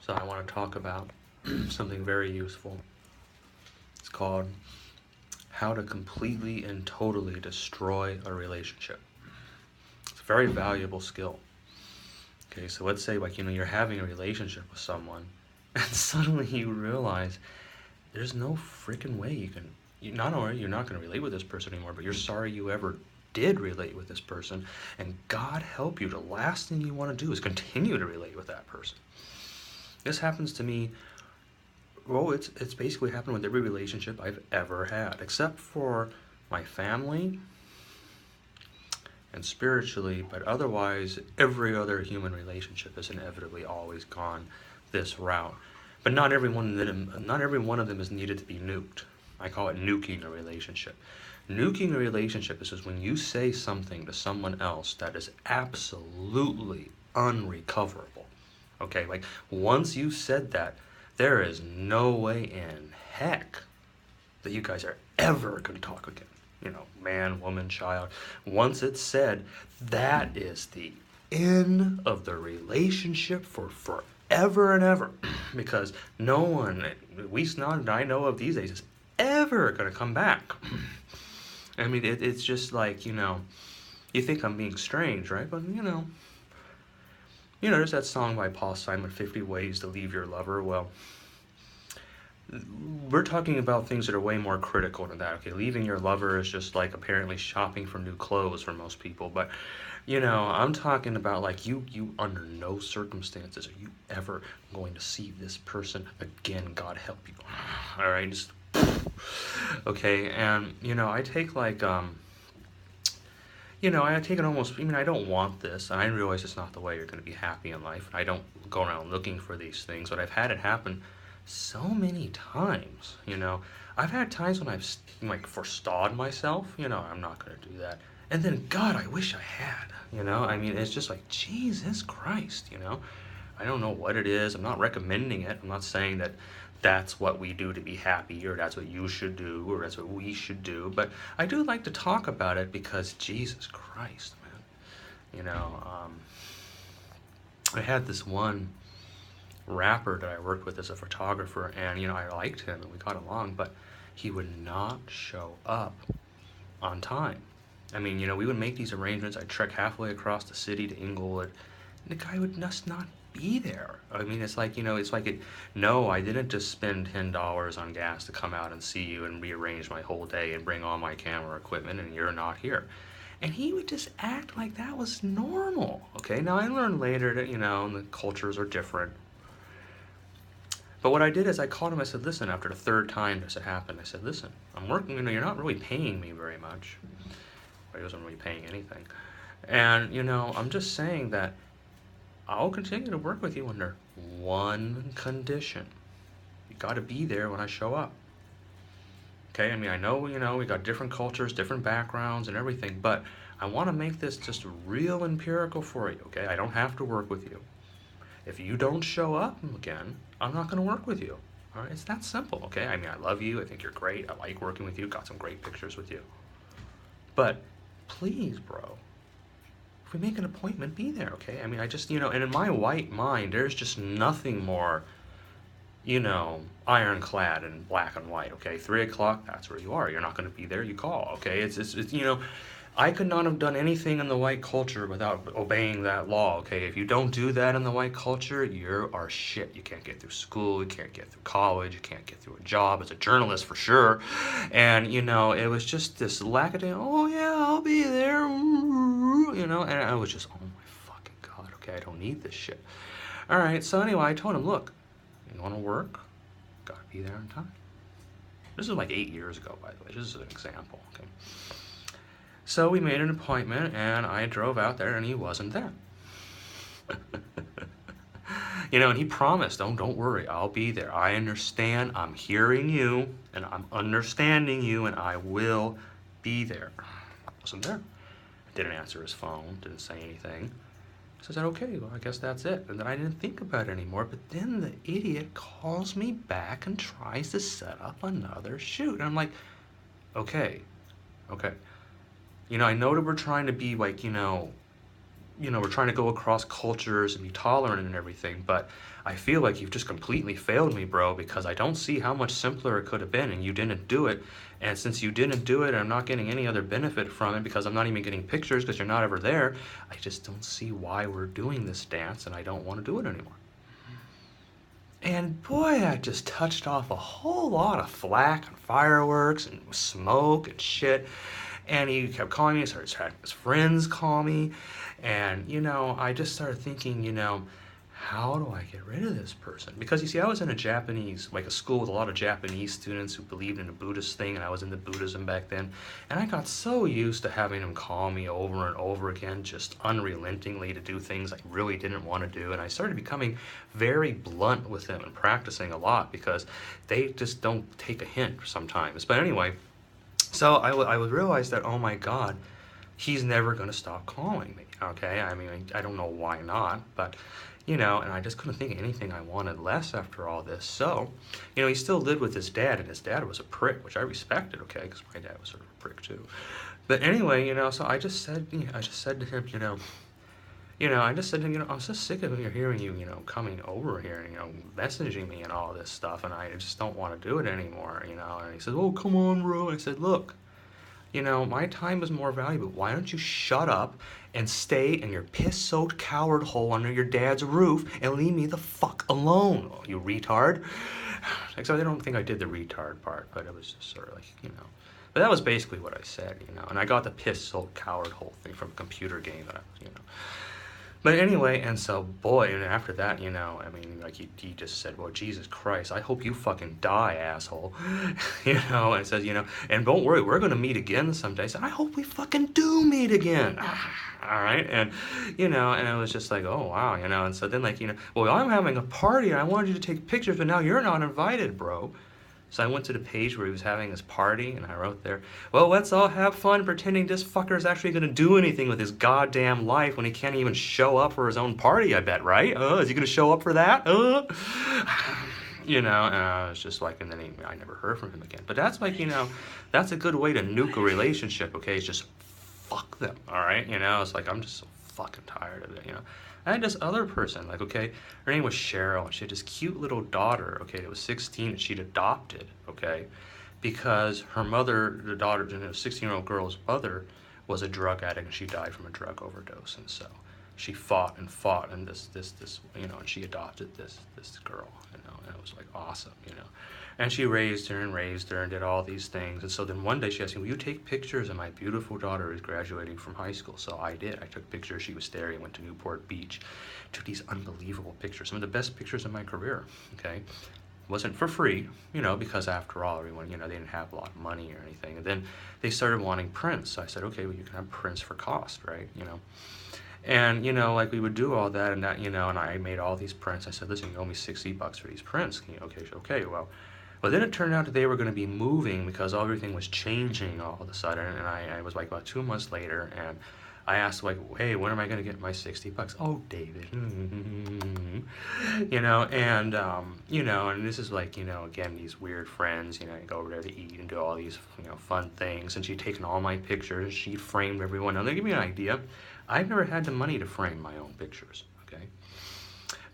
So I want to talk about something very useful. It's called how to completely and totally destroy a relationship. It's a very valuable skill. Okay, so let's say you're having a relationship with someone and suddenly you realize there's no freaking way not only you're not going to relate with this person anymore, but you're sorry you ever did relate with this person, and God help you, the last thing you want to do is continue to relate with that person. This happens to me. Well, it's basically happened with every relationship I've ever had, except for my family and spiritually, but otherwise, every other human relationship has inevitably always gone this route. But not every one of them is needed to be nuked. I call it nuking a relationship. Nuking a relationship is just when you say something to someone else that is absolutely unrecoverable. Okay, like once you said that, there is no way in heck that you guys are ever going to talk again. Man, woman, child. Once it's said, that is the end of the relationship for forever and ever. Because no one, at least not that I know of these days, is ever going to come back. I mean, it's just like, you think I'm being strange, right? But, there's that song by Paul Simon, 50 Ways to Leave Your Lover. Well, we're talking about things that are way more critical than that. Okay, leaving your lover is just like apparently shopping for new clothes for most people, but I'm talking about like you under no circumstances are you ever going to see this person again. God help you. All right, just okay, and I take like I take it almost. I mean, I don't want this, and I realize it's not the way you're going to be happy in life. I don't go around looking for these things, but I've had it happen so many times. I've had times when I've like forestalled myself. I'm not going to do that, and then God, I wish I had. I mean, it's just like Jesus Christ. I don't know what it is. I'm not recommending it. I'm not saying that that's what we do to be happy, or that's what you should do, or that's what we should do. But I do like to talk about it because Jesus Christ, man. I had this one rapper that I worked with as a photographer, and I liked him and we got along, but he would not show up on time. I mean, we would make these arrangements. I'd trek halfway across the city to Inglewood, and the guy would just not be there. I mean, it's like, no, I didn't just spend $10 on gas to come out and see you and rearrange my whole day and bring all my camera equipment, and you're not here. And he would just act like that was normal. Okay, now I learned later that, the cultures are different. But what I did is I called him. I said, listen, after the third time this had happened, I said, listen, I'm working, you're not really paying me very much. Well, he wasn't really paying anything. And, I'm just saying that I'll continue to work with you under one condition. You got to be there when I show up. Okay, I mean, I know, we got different cultures, different backgrounds and everything, but I want to make this just real empirical for you, okay? I don't have to work with you. If you don't show up again, I'm not going to work with you. All right, it's that simple, okay? I mean, I love you. I think you're great. I like working with you. Got some great pictures with you. But please, bro, if we make an appointment, be there, okay? I mean, I just, and in my white mind, there's just nothing more, ironclad and black and white, okay? 3 o'clock, that's where you are. You're not going to be there, you call, okay? It's I could not have done anything in the white culture without obeying that law, okay? If you don't do that in the white culture, you are shit. You can't get through school, you can't get through college, you can't get through a job as a journalist for sure. And, it was just this lack of, oh yeah, I'll be there, and I was just, oh my fucking God, okay, I don't need this shit. All right, so anyway, I told him, look, you want to work? Gotta be there on time. This is like 8 years ago, by the way. This is an example, okay? So we made an appointment, and I drove out there, and he wasn't there. And he promised, don't worry, I'll be there. I understand, I'm hearing you, and I'm understanding you, and I will be there. Wasn't there. Didn't answer his phone, didn't say anything. So I said, okay, well, I guess that's it. And then I didn't think about it anymore, but then the idiot calls me back and tries to set up another shoot. And I'm like, okay. I know that we're trying to be like, we're trying to go across cultures and be tolerant and everything, but I feel like you've just completely failed me, bro, because I don't see how much simpler it could have been, and you didn't do it. And since you didn't do it, I'm not getting any other benefit from it because I'm not even getting pictures because you're not ever there. I just don't see why we're doing this dance, and I don't want to do it anymore. And boy, that just touched off a whole lot of flack and fireworks and smoke and shit. And he kept calling me, started having his friends call me. And, I just started thinking, how do I get rid of this person? Because you see, I was in a school with a lot of Japanese students who believed in a Buddhist thing, and I was into Buddhism back then. And I got so used to having them call me over and over again, just unrelentingly to do things I really didn't want to do. And I started becoming very blunt with them and practicing a lot because they just don't take a hint sometimes. But anyway, so I would realize that, oh my God, he's never going to stop calling me, okay? I mean, I don't know why not, but, and I just couldn't think of anything I wanted less after all this. So, he still lived with his dad, and his dad was a prick, which I respected, okay, because my dad was sort of a prick too. But anyway, so I just said to him, I just said to him, I'm so sick of hearing you, coming over here and, messaging me and all this stuff, and I just don't want to do it anymore, And he said, oh, come on, bro. I said, look, my time is more valuable. Why don't you shut up and stay in your piss-soaked coward hole under your dad's roof and leave me the fuck alone, you retard? Except I don't think I did the retard part, but it was just sort of like, But that was basically what I said, And I got the piss-soaked coward hole thing from a computer game that I was, But anyway, and so, boy, and after that, I mean, like, he just said, well, Jesus Christ, I hope you fucking die, asshole. And says, and don't worry, we're going to meet again someday. I said, I hope we fucking do meet again. All right, and, and it was just like, oh, wow, and so then, like, well, I'm having a party, and I wanted you to take pictures, but now you're not invited, bro. So I went to the page where he was having his party, and I wrote there, well, let's all have fun pretending this fucker is actually going to do anything with his goddamn life when he can't even show up for his own party, I bet, right? Is he going to show up for that? And I was just like, and then I never heard from him again. But that's like, that's a good way to nuke a relationship, okay? It's just fuck them, all right? It's like, I'm just so fucking tired of it, I had this other person, like, okay, her name was Cheryl, and she had this cute little daughter, okay, that was 16, and she'd adopted, okay, because her mother, the daughter, the 16-year-old girl's mother, was a drug addict, and she died from a drug overdose, and so she fought, and this, and she adopted this girl, and it was, like, awesome, and she raised her and did all these things. And so then one day she asked me, will you take pictures of my beautiful daughter who's graduating from high school? So I did. I took pictures. She was there. I went to Newport Beach. Took these unbelievable pictures. Some of the best pictures of my career, okay? Wasn't for free, because after all, everyone, they didn't have a lot of money or anything. And then they started wanting prints. So I said, okay, well, you can have prints for cost, right? And, like we would do all that and that, and I made all these prints. I said, listen, you owe me $60 for these prints. Okay, well. But then it turned out that they were going to be moving because everything was changing all of a sudden. And I was like about 2 months later, and I asked, like, hey, when am I going to get my $60? Oh, David. And, and this is like, again, these weird friends, you go over there to eat and do all these, fun things. And she'd taken all my pictures. She'd framed everyone. Now, to give you an idea, I've never had the money to frame my own pictures, okay?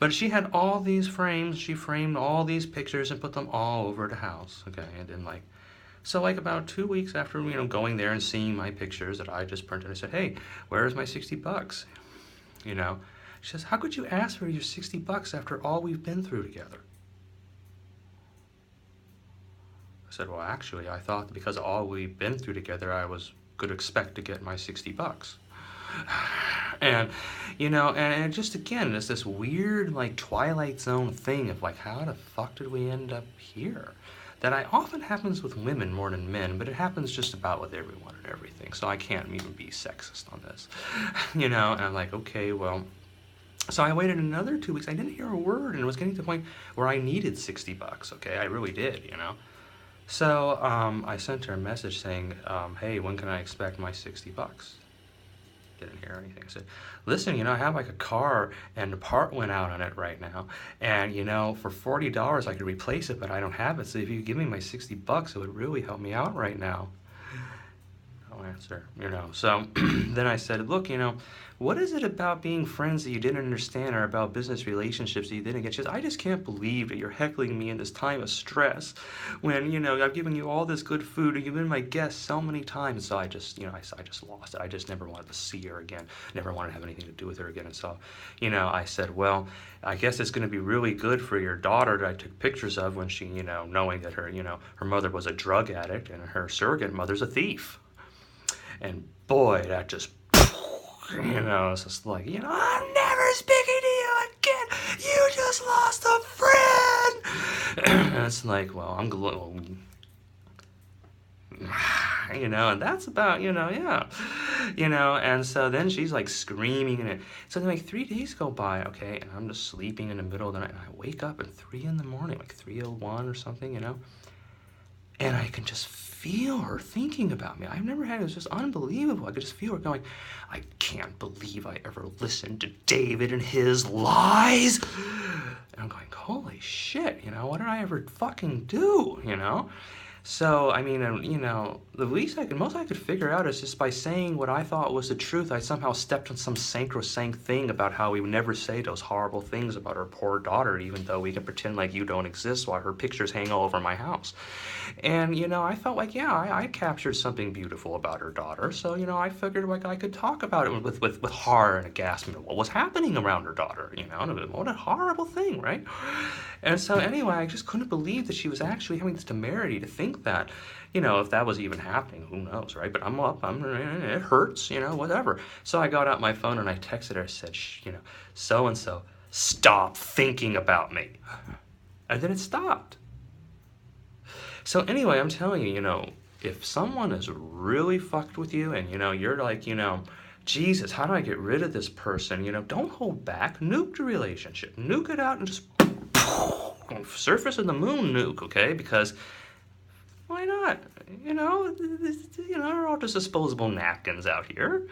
But she had all these frames. She framed all these pictures and put them all over the house, okay? And then, like, so, like, about 2 weeks after, going there and seeing my pictures that I just printed, I said, hey, where's my $60? She says, how could you ask for your $60 after all we've been through together? I said, well, actually, I thought because of all we've been through together, I could expect to get my $60. And, and it just, again, it's this weird, like, Twilight Zone thing of, like, how the fuck did we end up here? That often happens with women more than men, but it happens just about with everyone and everything, so I can't even be sexist on this, and I'm like, okay, well, so I waited another 2 weeks. I didn't hear a word, and it was getting to the point where I needed $60, okay? I really did, So, I sent her a message saying, hey, when can I expect my $60? Didn't hear anything. I said, listen, I have like a car and the part went out on it right now, and for $40 I could replace it, but I don't have it, so if you give me my $60 it would really help me out right now. Oh, answer, you know. So then I said, look, you know, what is it about being friends that you didn't understand, or about business relationships that you didn't get? She says, I just can't believe that you're heckling me in this time of stress when, you know, I've given you all this good food and you've been my guest so many times. So I just, you know, I just lost it. I just never wanted to see her again, never wanted to have anything to do with her again. And so, you know, I said, well, I guess it's going to be really good for your daughter that I took pictures of when she, you know, knowing that her, you know, her mother was a drug addict and her surrogate mother's a thief. And boy, that just, you know, it's just like, you know, I'm never speaking to you again. You just lost a friend. And it's like, well, I'm glad, you know, and that's about, you know, yeah, you know. And so then she's like screaming, and so then like 3 days go by, okay, and I'm just sleeping in the middle of the night, and I wake up at 3 in the morning, like 3:01 or something, you know, and I can just feel her thinking about me. I've never had it. It was just unbelievable. I could just feel her going, I can't believe I ever listened to David and his lies. And I'm going, holy shit, you know, what did I ever fucking do, you know? So, I mean, you know, the most I could figure out is just by saying what I thought was the truth, I somehow stepped on some sacrosanct thing about how we would never say those horrible things about our poor daughter, even though we can pretend like you don't exist while her pictures hang all over my house. And, you know, I felt like, yeah, I captured something beautiful about her daughter. So, you know, I figured like I could talk about it with horror and aghast, what was happening around her daughter, you know, and what a horrible thing, right? And so anyway, I just couldn't believe that she was actually having this temerity to think that, you know, if that was even happening, who knows, right? But I'm up, it hurts, you know, whatever. So I got out my phone and I texted her, I said, you know, so-and-so, stop thinking about me. And then it stopped. So anyway, I'm telling you, you know, if someone is really fucked with you and, you know, you're like, you know, Jesus, how do I get rid of this person? You know, don't hold back. Nuke the relationship. Nuke it out and just surface of the moon nuke, okay? Because why not? You know, they're all just disposable napkins out here.